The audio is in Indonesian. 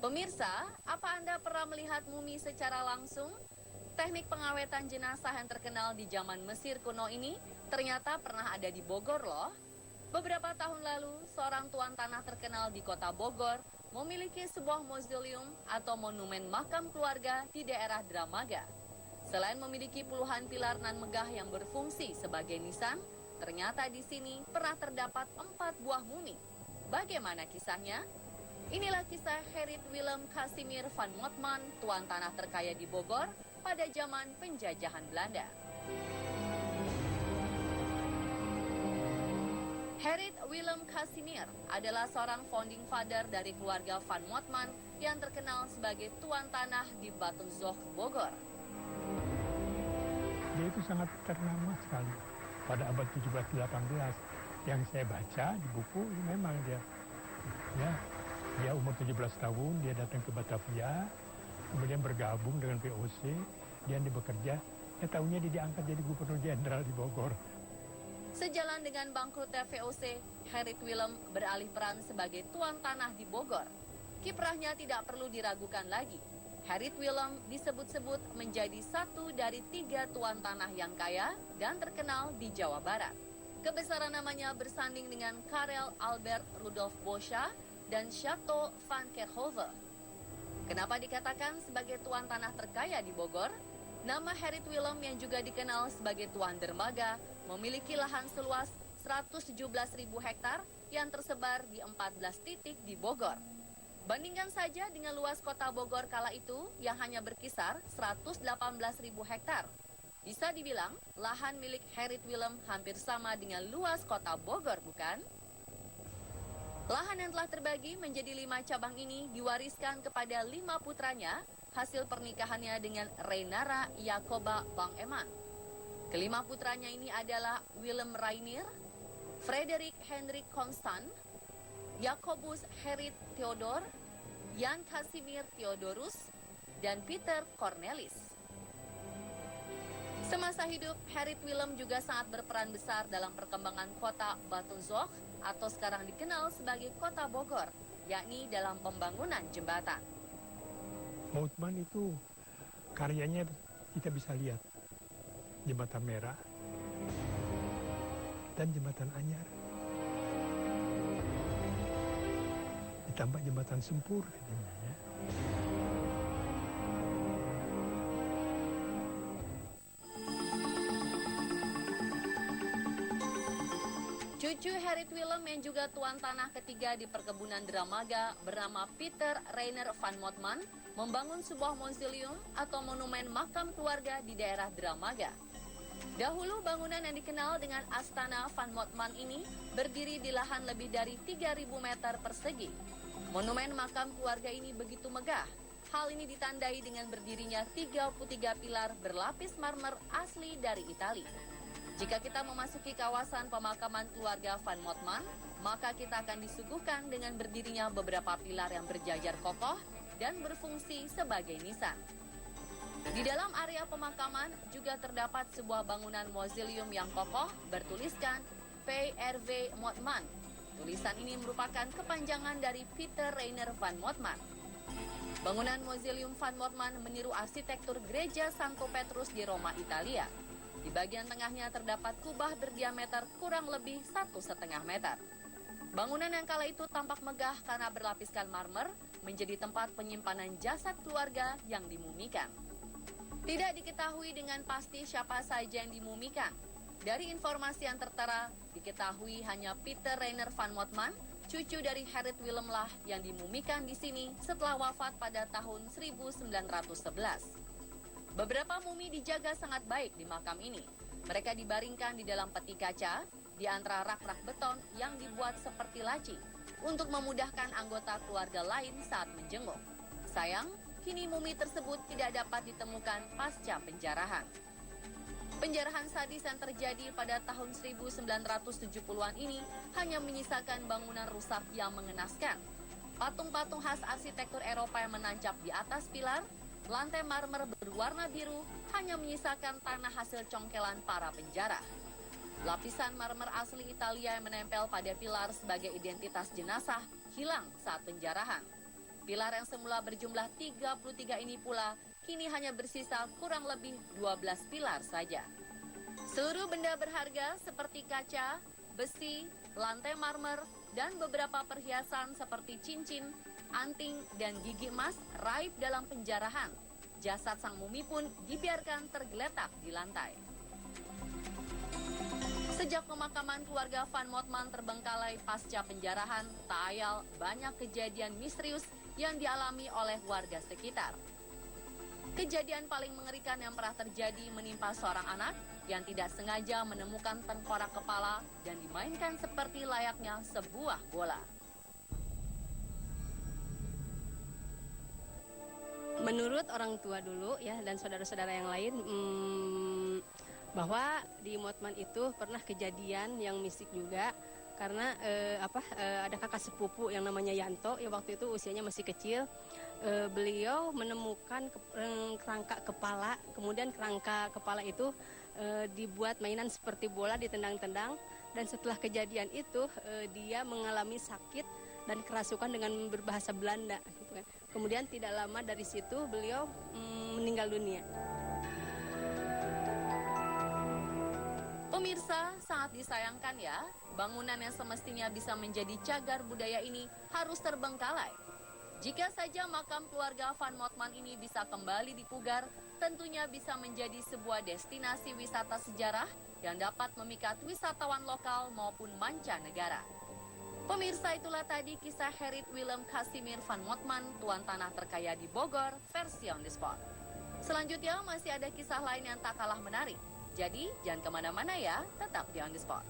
Pemirsa, apa Anda pernah melihat mumi secara langsung? Teknik pengawetan jenazah yang terkenal di zaman Mesir kuno ini ternyata pernah ada di Bogor loh. Beberapa tahun lalu, seorang tuan tanah terkenal di kota Bogor memiliki sebuah mausoleum atau monumen makam keluarga di daerah Dramaga. Selain memiliki puluhan pilar nan megah yang berfungsi sebagai nisan, ternyata di sini pernah terdapat 4 buah mumi. Bagaimana kisahnya? Inilah kisah Gerrit Willem Casimir van Motman, tuan tanah terkaya di Bogor pada zaman penjajahan Belanda. Gerrit Willem Casimir adalah seorang founding father dari keluarga van Motman yang terkenal sebagai tuan tanah di Batenzorg, Bogor. Dia itu sangat ternama sekali pada abad 17-18. Yang saya baca di buku, memang dia umur 17 tahun, dia datang ke Batavia, kemudian bergabung dengan VOC, dia bekerja, tahunya dia diangkat jadi gubernur jenderal di Bogor. Sejalan dengan bangkrutnya VOC, Gerrit Willem beralih peran sebagai tuan tanah di Bogor. Kiprahnya tidak perlu diragukan lagi. Gerrit Willem disebut-sebut menjadi satu dari 3 tuan tanah yang kaya dan terkenal di Jawa Barat. Kebesaran namanya bersanding dengan Karel Albert Rudolf Boscha dan Chateau van Kerkhove. Kenapa dikatakan sebagai tuan tanah terkaya di Bogor? Nama Gerrit Willem yang juga dikenal sebagai tuan dermaga memiliki lahan seluas 117.000 hektar yang tersebar di 14 titik di Bogor. Bandingkan saja dengan luas kota Bogor kala itu yang hanya berkisar 118.000 hektar. Bisa dibilang lahan milik Gerrit Willem hampir sama dengan luas kota Bogor, bukan? Lahan yang telah terbagi menjadi 5 cabang ini diwariskan kepada 5 putranya hasil pernikahannya dengan Reinara Jacoba Bang-Eman. Kelima putranya ini adalah Willem Reinier, Frederik Hendrik Constant, Jacobus Gerrit Theodor, Jan Casimir Theodorus, dan Peter Cornelis. Semasa hidup, Gerrit Willem juga sangat berperan besar dalam perkembangan kota Batenzorg atau sekarang dikenal sebagai kota Bogor, yakni dalam pembangunan jembatan. Motman itu karyanya kita bisa lihat. Jembatan Merah dan Jembatan Anyar. Ditambah Jembatan Sempur. Cucu Gerrit Willem yang juga tuan tanah ketiga di perkebunan Dramaga bernama Peter Reiner van Motman membangun sebuah mausoleum atau monumen makam keluarga di daerah Dramaga. Dahulu bangunan yang dikenal dengan Astana van Motman ini berdiri di lahan lebih dari 3.000 meter persegi. Monumen makam keluarga ini begitu megah. Hal ini ditandai dengan berdirinya 33 pilar berlapis marmer asli dari Italia. Jika kita memasuki kawasan pemakaman keluarga van Motman, maka kita akan disuguhkan dengan berdirinya beberapa pilar yang berjajar kokoh dan berfungsi sebagai nisan. Di dalam area pemakaman juga terdapat sebuah bangunan mausoleum yang kokoh bertuliskan P.R.W. Motman. Tulisan ini merupakan kepanjangan dari Peter Reiner van Motman. Bangunan mausoleum van Motman meniru arsitektur gereja Santo Petrus di Roma, Italia. Di bagian tengahnya terdapat kubah berdiameter kurang lebih 1,5 meter. Bangunan yang kala itu tampak megah karena berlapiskan marmer, menjadi tempat penyimpanan jasad keluarga yang dimumikan. Tidak diketahui dengan pasti siapa saja yang dimumikan. Dari informasi yang tertera, diketahui hanya Peter Reiner van Motman, cucu dari Gerrit Willem lah yang dimumikan di sini setelah wafat pada tahun 1911. Beberapa mumi dijaga sangat baik di makam ini. Mereka dibaringkan di dalam peti kaca, di antara rak-rak beton yang dibuat seperti laci, untuk memudahkan anggota keluarga lain saat menjenguk. Sayang, kini mumi tersebut tidak dapat ditemukan pasca penjarahan. Penjarahan sadis yang terjadi pada tahun 1970-an ini hanya menyisakan bangunan rusak yang mengenaskan. Patung-patung khas arsitektur Eropa yang menancap di atas pilar, lantai marmer berwarna biru hanya menyisakan tanah hasil congkelan para penjara. Lapisan marmer asli Italia yang menempel pada pilar sebagai identitas jenazah hilang saat penjarahan. Pilar yang semula berjumlah 33 ini pula kini hanya bersisa kurang lebih 12 pilar saja. Seluruh benda berharga seperti kaca, besi, lantai marmer, dan beberapa perhiasan seperti cincin, anting, dan gigi emas raib dalam penjarahan. Jasad sang mumi pun dibiarkan tergeletak di lantai. Sejak pemakaman keluarga Van Motman terbengkalai pasca penjarahan, tak ayal banyak kejadian misterius yang dialami oleh warga sekitar. Kejadian paling mengerikan yang pernah terjadi menimpa seorang anak yang tidak sengaja menemukan tengkorak kepala dan dimainkan seperti layaknya sebuah bola. Menurut orang tua dulu ya dan saudara-saudara yang lain, bahwa di Motman itu pernah kejadian yang mistik juga karena ada kakak sepupu yang namanya Yanto yang waktu itu usianya masih kecil. Beliau menemukan kerangka kepala, kemudian kerangka kepala itu dibuat mainan seperti bola ditendang-tendang, dan setelah kejadian itu dia mengalami sakit dan kerasukan dengan berbahasa Belanda gitu kan. Kemudian tidak lama dari situ beliau meninggal dunia. Pemirsa, sangat disayangkan ya, bangunan yang semestinya bisa menjadi cagar budaya ini harus terbengkalai. Jika saja makam keluarga Van Motman ini bisa kembali dipugar, tentunya bisa menjadi sebuah destinasi wisata sejarah yang dapat memikat wisatawan lokal maupun mancanegara. Pemirsa, itulah tadi kisah Gerrit Willem Casimir Van Motman, tuan tanah terkaya di Bogor, versi On The Spot. Selanjutnya masih ada kisah lain yang tak kalah menarik. Jadi jangan kemana-mana ya, tetap di On The Spot.